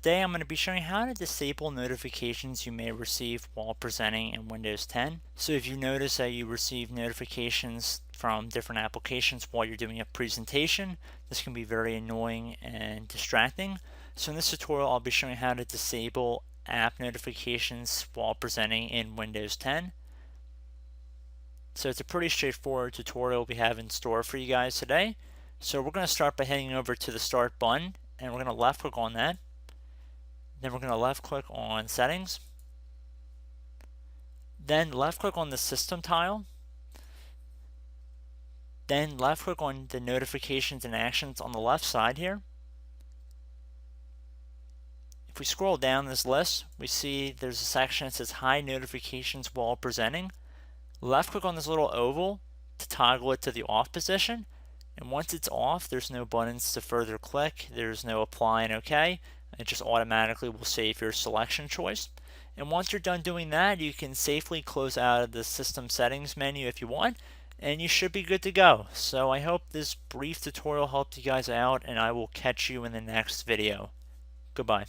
Today I'm going to be showing how to disable notifications you may receive while presenting in Windows 10. So if you notice that you receive notifications from different applications while you're doing a presentation, this can be very annoying and distracting. So in this tutorial I'll be showing how to disable app notifications while presenting in Windows 10. So it's a pretty straightforward tutorial we have in store for you guys today. So we're going to start by heading over to the Start button, and we're going to left click on that. Then we're going to left click on Settings. Then left click on the System tile. Then left click on the Notifications and Actions on the left side here. If we scroll down this list, we see there's a section that says Hide Notifications while presenting. Left click on this little oval to toggle it to the off position. And once it's off, there's no buttons to further click. There's no apply and OK. It just automatically will save your selection choice. And once you're done doing that, you can safely close out of the System Settings menu if you want, and you should be good to go. So I hope this brief tutorial helped you guys out, and I will catch you in the next video. Goodbye.